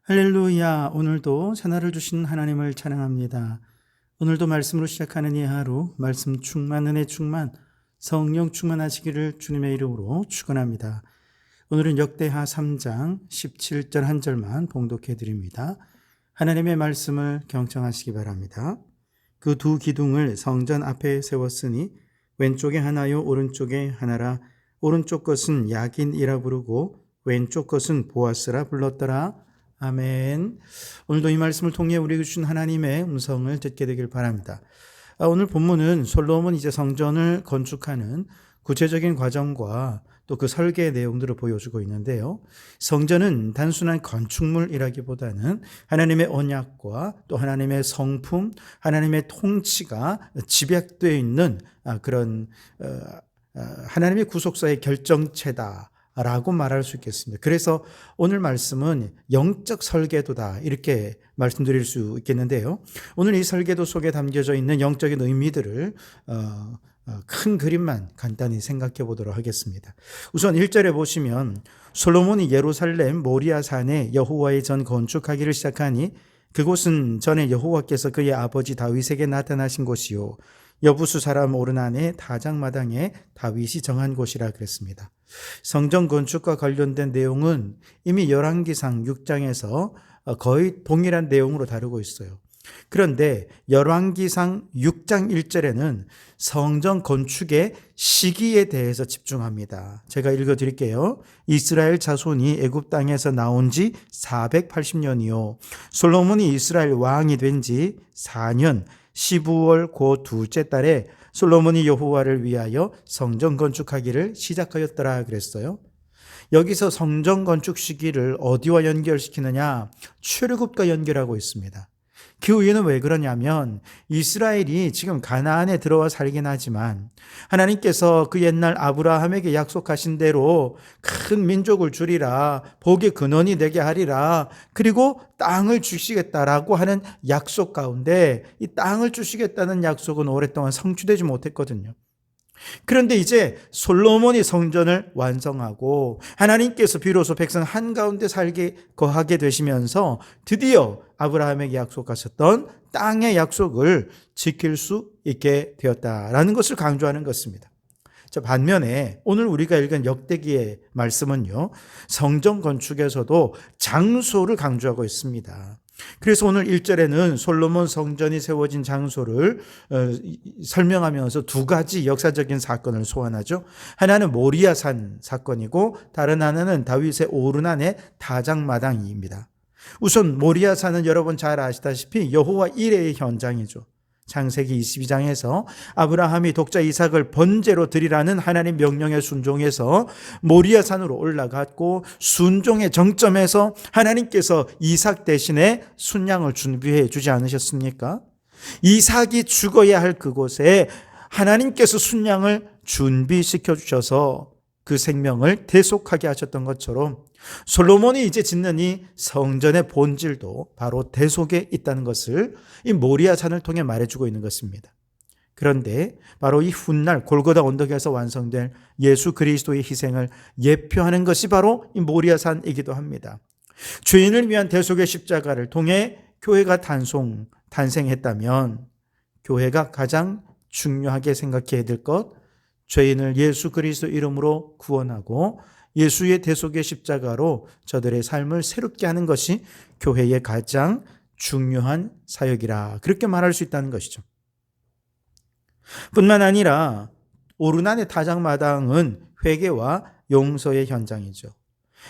할렐루야. 오늘도 새날을 주신 하나님을 찬양합니다. 오늘도 말씀으로 시작하는 이 하루, 말씀 충만, 은혜 충만, 성령 충만하시기를 주님의 이름으로 축원합니다. 오늘은 역대하 3장 17절 한 절만 봉독해 드립니다. 하나님의 말씀을 경청하시기 바랍니다. 그 두 기둥을 성전 앞에 세웠으니 왼쪽에 하나요 오른쪽에 하나라. 오른쪽 것은 야긴이라 부르고 왼쪽 것은 보아스라 불렀더라. 아멘. 오늘도 이 말씀을 통해 우리에게 주신 하나님의 음성을 듣게 되길 바랍니다. 오늘 본문은 솔로몬이 이제 성전을 건축하는 구체적인 과정과 또 그 설계의 내용들을 보여주고 있는데요. 성전은 단순한 건축물이라기보다는 하나님의 언약과 또 하나님의 성품, 하나님의 통치가 집약되어 있는 그런 하나님의 구속사의 결정체다 라고 말할 수 있겠습니다. 그래서 오늘 말씀은 영적 설계도다 이렇게 말씀드릴 수 있겠는데요. 오늘 이 설계도 속에 담겨져 있는 영적인 의미들을 큰 그림만 간단히 생각해 보도록 하겠습니다. 우선 1절에 보시면 솔로몬이 예루살렘 모리아 산에 여호와의 전 건축하기를 시작하니 그곳은 전에 여호와께서 그의 아버지 다윗에게 나타나신 곳이요 여부수 사람 오르난의 다장마당에 다윗이 정한 곳이라 그랬습니다. 성전 건축과 관련된 내용은 이미 열왕기상 6장에서 거의 동일한 내용으로 다루고 있어요. 그런데 열왕기상 6장 1절에는 성전 건축의 시기에 대해서 집중합니다. 제가 읽어드릴게요. 이스라엘 자손이 애굽 땅에서 나온 지 480년이요 솔로몬이 이스라엘 왕이 된 지 4년 15월 고 둘째 달에 솔로몬이 여호와를 위하여 성전 건축하기를 시작하였더라 그랬어요. 여기서 성전 건축 시기를 어디와 연결시키느냐? 출애굽과 연결하고 있습니다. 그 이유는 왜 그러냐면 이스라엘이 지금 가나안에 들어와 살긴 하지만 하나님께서 그 옛날 아브라함에게 약속하신 대로 큰 민족을 주리라, 복의 근원이 되게 하리라, 그리고 땅을 주시겠다라고 하는 약속 가운데 이 땅을 주시겠다는 약속은 오랫동안 성취되지 못했거든요. 그런데 이제 솔로몬이 성전을 완성하고 하나님께서 비로소 백성 한가운데 살게 거하게 되시면서 드디어 아브라함에게 약속하셨던 땅의 약속을 지킬 수 있게 되었다라는 것을 강조하는 것입니다. 자, 반면에 오늘 우리가 읽은 역대기의 말씀은요, 성전 건축에서도 장소를 강조하고 있습니다. 그래서 오늘 1절에는 솔로몬 성전이 세워진 장소를 설명하면서 두 가지 역사적인 사건을 소환하죠. 하나는 모리아산 사건이고 다른 하나는 다윗의 오르난의 다장마당입니다. 우선 모리아산은 여러분 잘 아시다시피 여호와 일의 현장이죠. 창세기 22장에서 아브라함이 독자 이삭을 번제로 드리라는 하나님 명령에 순종해서 모리아산으로 올라갔고 순종의 정점에서 하나님께서 이삭 대신에 순양을 준비해 주지 않으셨습니까? 이삭이 죽어야 할 그곳에 하나님께서 순양을 준비시켜 주셔서 그 생명을 대속하게 하셨던 것처럼 솔로몬이 이제 짓는 이 성전의 본질도 바로 대속에 있다는 것을 이 모리아산을 통해 말해주고 있는 것입니다. 그런데 바로 이 훗날 골고다 언덕에서 완성될 예수 그리스도의 희생을 예표하는 것이 바로 이 모리아산이기도 합니다. 죄인을 위한 대속의 십자가를 통해 교회가 탄생했다면 교회가 가장 중요하게 생각해야 될 것, 죄인을 예수 그리스도 이름으로 구원하고 예수의 대속의 십자가로 저들의 삶을 새롭게 하는 것이 교회의 가장 중요한 사역이라 그렇게 말할 수 있다는 것이죠. 뿐만 아니라 오르난의 다장마당은 회개와 용서의 현장이죠.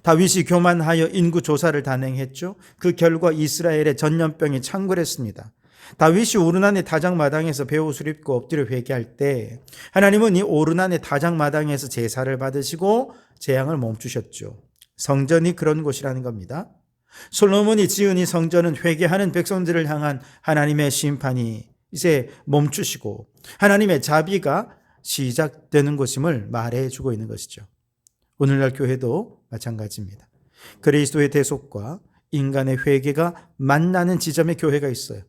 다윗이 교만하여 인구 조사를 단행했죠. 그 결과 이스라엘의 전염병이 창궐했습니다. 다윗이 오르난의 다장마당에서 베옷을 입고 엎드려 회개할 때 하나님은 이 오르난의 다장마당에서 제사를 받으시고 재앙을 멈추셨죠. 성전이 그런 곳이라는 겁니다. 솔로몬이 지은 이 성전은 회개하는 백성들을 향한 하나님의 심판이 이제 멈추시고 하나님의 자비가 시작되는 것임을 말해주고 있는 것이죠. 오늘날 교회도 마찬가지입니다. 그리스도의 대속과 인간의 회개가 만나는 지점에 교회가 있어요.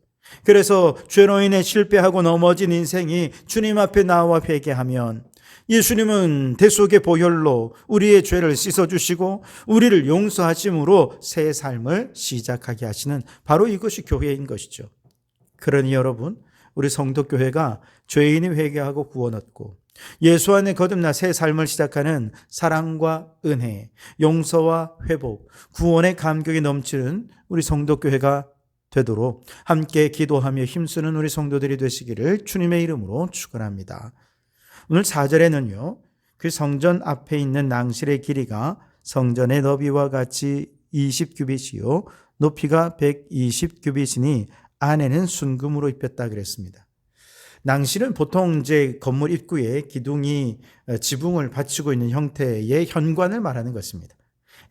그래서 죄로 인해 실패하고 넘어진 인생이 주님 앞에 나와 회개하면 예수님은 대속의 보혈로 우리의 죄를 씻어주시고 우리를 용서하심으로 새 삶을 시작하게 하시는 바로 이것이 교회인 것이죠. 그러니 여러분, 우리 성도교회가 죄인이 회개하고 구원 얻고 예수 안에 거듭나 새 삶을 시작하는 사랑과 은혜, 용서와 회복, 구원의 감격이 넘치는 우리 성도교회가 되도록 함께 기도하며 힘쓰는 우리 성도들이 되시기를 주님의 이름으로 축원합니다. 오늘 4절에는요, 그 성전 앞에 있는 낭실의 길이가 성전의 너비와 같이 20규빗이요 높이가 120규빗이니 안에는 순금으로 입혔다 그랬습니다. 낭실은 보통 이제 건물 입구에 기둥이 지붕을 받치고 있는 형태의 현관을 말하는 것입니다.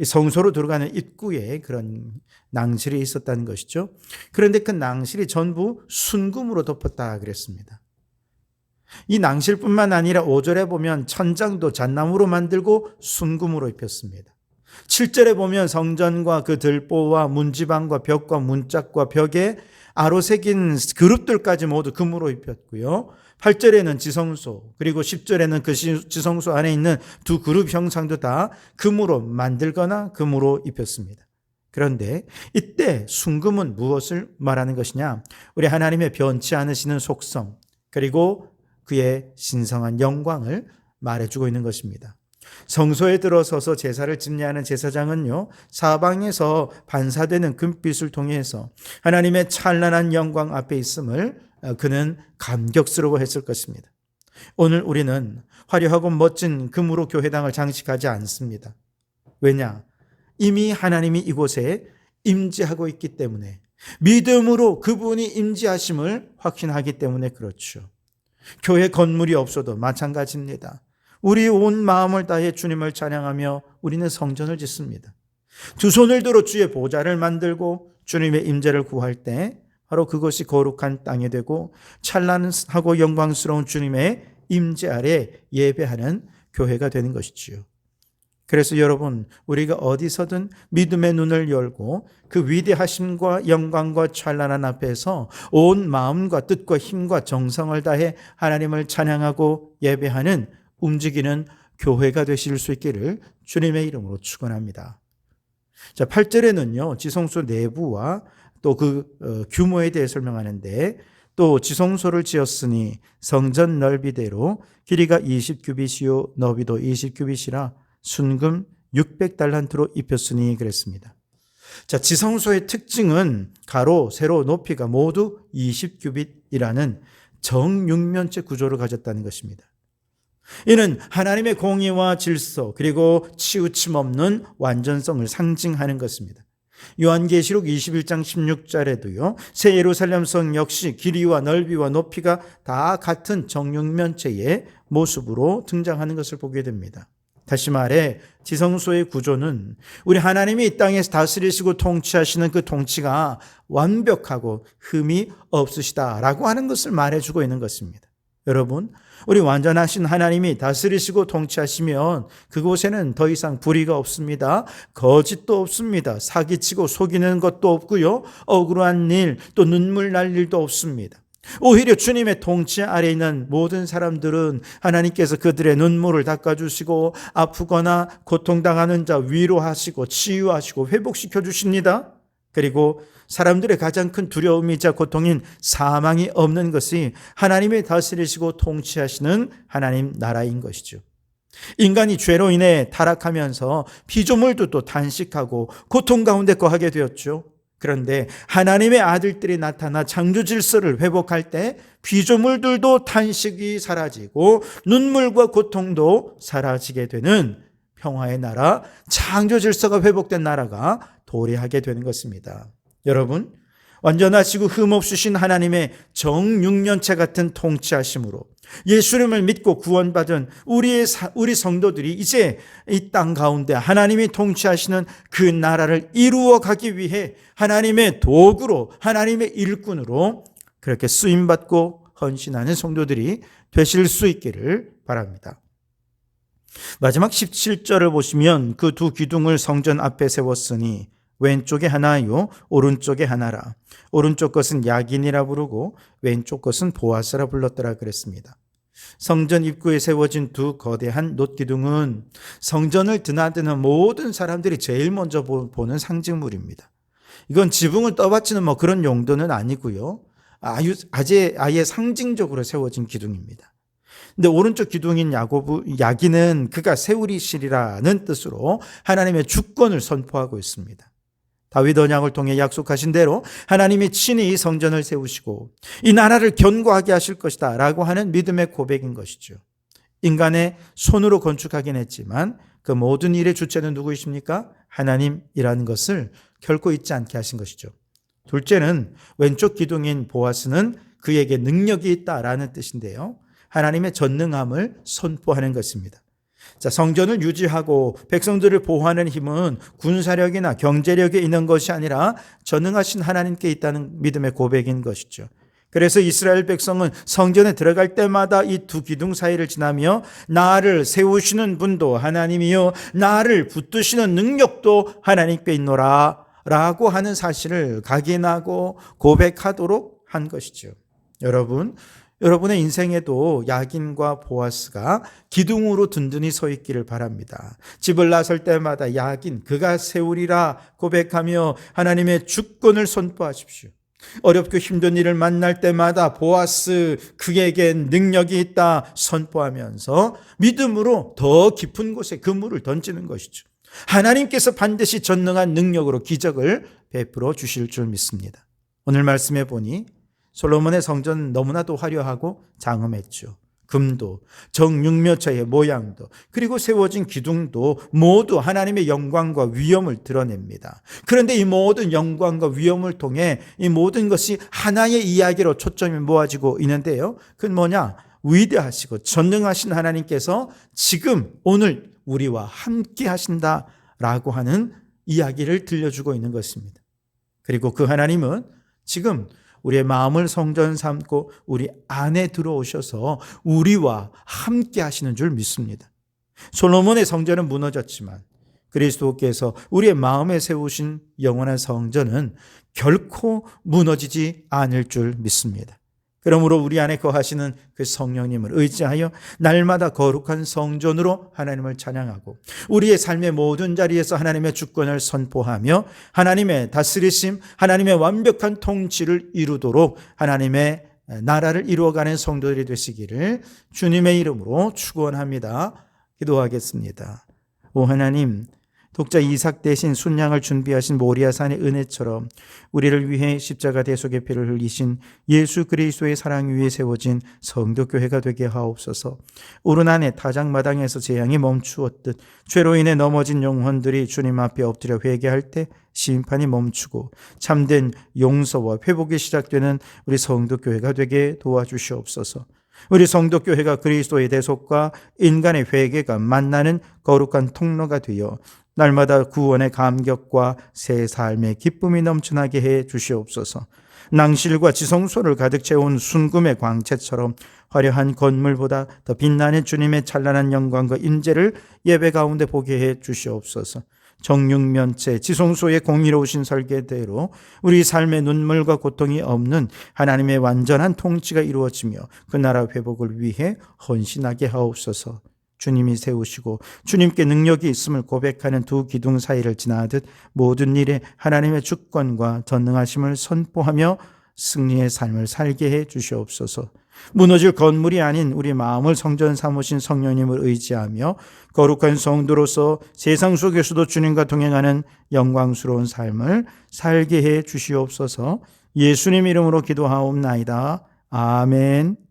성소로 들어가는 입구에 그런 낭실이 있었다는 것이죠. 그런데 그 낭실이 전부 순금으로 덮었다 그랬습니다. 이 낭실뿐만 아니라 5절에 보면 천장도 잣나무로 만들고 순금으로 입혔습니다. 7절에 보면 성전과 그 들보와 문지방과 벽과 문짝과 벽에 아로 새긴 그룹들까지 모두 금으로 입혔고요. 8절에는 지성소, 그리고 10절에는 그 지성소 안에 있는 두 그룹 형상도 다 금으로 만들거나 금으로 입혔습니다. 그런데 이때 순금은 무엇을 말하는 것이냐? 우리 하나님의 변치 않으시는 속성, 그리고 그의 신성한 영광을 말해주고 있는 것입니다. 성소에 들어서서 제사를 집례하는 제사장은요, 사방에서 반사되는 금빛을 통해서 하나님의 찬란한 영광 앞에 있음을 그는 감격스러워했을 것입니다. 오늘 우리는 화려하고 멋진 금으로 교회당을 장식하지 않습니다. 왜냐? 이미 하나님이 이곳에 임재하고 있기 때문에, 믿음으로 그분이 임재하심을 확신하기 때문에 그렇죠. 교회 건물이 없어도 마찬가지입니다. 우리 온 마음을 다해 주님을 찬양하며 우리는 성전을 짓습니다. 두 손을 들어 주의 보좌를 만들고 주님의 임재를 구할 때 바로 그것이 거룩한 땅이 되고 찬란하고 영광스러운 주님의 임재 아래 예배하는 교회가 되는 것이지요. 그래서 여러분, 우리가 어디서든 믿음의 눈을 열고 그 위대하심과 영광과 찬란한 앞에서 온 마음과 뜻과 힘과 정성을 다해 하나님을 찬양하고 예배하는 움직이는 교회가 되실 수 있기를 주님의 이름으로 축원합니다. 자, 8절에는요, 지성소 내부와 또 그 규모에 대해 설명하는데, 또 지성소를 지었으니 성전 넓이대로 길이가 20규빗이요 너비도 20규빗이라 순금 600달란트로 입혔으니 그랬습니다. 자, 지성소의 특징은 가로, 세로, 높이가 모두 20규빗이라는 정육면체 구조를 가졌다는 것입니다. 이는 하나님의 공의와 질서 그리고 치우침 없는 완전성을 상징하는 것입니다. 요한계시록 21장 16절에도요, 새 예루살렘 성 역시 길이와 넓이와 높이가 다 같은 정육면체의 모습으로 등장하는 것을 보게 됩니다. 다시 말해 지성소의 구조는 우리 하나님이 이 땅에서 다스리시고 통치하시는 그 통치가 완벽하고 흠이 없으시다라고 하는 것을 말해주고 있는 것입니다. 여러분, 우리 완전하신 하나님이 다스리시고 통치하시면 그곳에는 더 이상 불의가 없습니다. 거짓도 없습니다. 사기치고 속이는 것도 없고요. 억울한 일, 또 눈물 날 일도 없습니다. 오히려 주님의 통치 아래 있는 모든 사람들은 하나님께서 그들의 눈물을 닦아주시고 아프거나 고통당하는 자 위로하시고 치유하시고 회복시켜 주십니다. 그리고 사람들의 가장 큰 두려움이자 고통인 사망이 없는 것이 하나님의 다스리시고 통치하시는 하나님 나라인 것이죠. 인간이 죄로 인해 타락하면서 피조물도 또 단식하고 고통 가운데 거하게 되었죠. 그런데 하나님의 아들들이 나타나 창조 질서를 회복할 때 피조물들도 탄식이 사라지고 눈물과 고통도 사라지게 되는 평화의 나라, 창조 질서가 회복된 나라가 도래하게 되는 것입니다. 여러분, 완전하시고 흠없으신 하나님의 정육면체 같은 통치하심으로 예수님을 믿고 구원받은 우리 성도들이 이제 이 땅 가운데 하나님이 통치하시는 그 나라를 이루어 가기 위해 하나님의 도구로, 하나님의 일꾼으로 그렇게 쓰임받고 헌신하는 성도들이 되실 수 있기를 바랍니다. 마지막 17절을 보시면 그 두 기둥을 성전 앞에 세웠으니 왼쪽에 하나요 오른쪽에 하나라. 오른쪽 것은 야긴이라 부르고 왼쪽 것은 보아스라 불렀더라 그랬습니다. 성전 입구에 세워진 두 거대한 놋기둥은 성전을 드나드는 모든 사람들이 제일 먼저 보는 상징물입니다. 이건 지붕을 떠받치는 그런 용도는 아니고요. 아예 상징적으로 세워진 기둥입니다. 근데 오른쪽 기둥인 야기는 그가 세우리시리라는 뜻으로 하나님의 주권을 선포하고 있습니다. 다윗 언약을 통해 약속하신 대로 하나님이 친히 이 성전을 세우시고 이 나라를 견고하게 하실 것이다 라고 하는 믿음의 고백인 것이죠. 인간의 손으로 건축하긴 했지만 그 모든 일의 주체는 누구이십니까? 하나님이라는 것을 결코 잊지 않게 하신 것이죠. 둘째는 왼쪽 기둥인 보아스는 그에게 능력이 있다라는 뜻인데요. 하나님의 전능함을 선포하는 것입니다. 자, 성전을 유지하고 백성들을 보호하는 힘은 군사력이나 경제력에 있는 것이 아니라 전능하신 하나님께 있다는 믿음의 고백인 것이죠. 그래서 이스라엘 백성은 성전에 들어갈 때마다 이 두 기둥 사이를 지나며 나를 세우시는 분도 하나님이요 나를 붙드시는 능력도 하나님께 있노라 라고 하는 사실을 각인하고 고백하도록 한 것이죠. 여러분의 인생에도 야긴과 보아스가 기둥으로 든든히 서 있기를 바랍니다. 집을 나설 때마다 야긴 그가 세우리라 고백하며 하나님의 주권을 선포하십시오. 어렵고 힘든 일을 만날 때마다 보아스 그에게 능력이 있다 선포하면서 믿음으로 더 깊은 곳에 그물을 던지는 것이죠. 하나님께서 반드시 전능한 능력으로 기적을 베풀어 주실 줄 믿습니다. 오늘 말씀해 보니 솔로몬의 성전은 너무나도 화려하고 장엄했죠. 금도 정육면체의 모양도 그리고 세워진 기둥도 모두 하나님의 영광과 위엄을 드러냅니다. 그런데 이 모든 영광과 위엄을 통해 이 모든 것이 하나의 이야기로 초점이 모아지고 있는데요. 그건 뭐냐? 위대하시고 전능하신 하나님께서 지금 오늘 우리와 함께 하신다라고 하는 이야기를 들려주고 있는 것입니다. 그리고 그 하나님은 지금 우리의 마음을 성전 삼고 우리 안에 들어오셔서 우리와 함께 하시는 줄 믿습니다. 솔로몬의 성전은 무너졌지만 그리스도께서 우리의 마음에 세우신 영원한 성전은 결코 무너지지 않을 줄 믿습니다. 그러므로 우리 안에 거하시는 그 성령님을 의지하여 날마다 거룩한 성전으로 하나님을 찬양하고 우리의 삶의 모든 자리에서 하나님의 주권을 선포하며 하나님의 다스리심, 하나님의 완벽한 통치를 이루도록 하나님의 나라를 이루어가는 성도들이 되시기를 주님의 이름으로 축원합니다. 기도하겠습니다. 오 하나님, 독자 이삭 대신 순양을 준비하신 모리아산의 은혜처럼 우리를 위해 십자가 대속의 피를 흘리신 예수 그리스도의 사랑 위에 세워진 성도교회가 되게 하옵소서. 오르난의 타작마당에서 재앙이 멈추었듯 죄로 인해 넘어진 영혼들이 주님 앞에 엎드려 회개할 때 심판이 멈추고 참된 용서와 회복이 시작되는 우리 성도교회가 되게 도와주시옵소서. 우리 성도교회가 그리스도의 대속과 인간의 회개가 만나는 거룩한 통로가 되어 날마다 구원의 감격과 새 삶의 기쁨이 넘쳐나게 해 주시옵소서. 낭실과 지성소를 가득 채운 순금의 광채처럼 화려한 건물보다 더 빛나는 주님의 찬란한 영광과 임재를 예배 가운데 보게 해 주시옵소서. 정육면체 지성소의 공의로우신 설계대로 우리 삶의 눈물과 고통이 없는 하나님의 완전한 통치가 이루어지며 그 나라 회복을 위해 헌신하게 하옵소서. 주님이 세우시고 주님께 능력이 있음을 고백하는 두 기둥 사이를 지나듯 모든 일에 하나님의 주권과 전능하심을 선포하며 승리의 삶을 살게 해 주시옵소서. 무너질 건물이 아닌 우리 마음을 성전 삼으신 성령님을 의지하며 거룩한 성도로서 세상 속에서도 주님과 동행하는 영광스러운 삶을 살게 해 주시옵소서. 예수님 이름으로 기도하옵나이다. 아멘.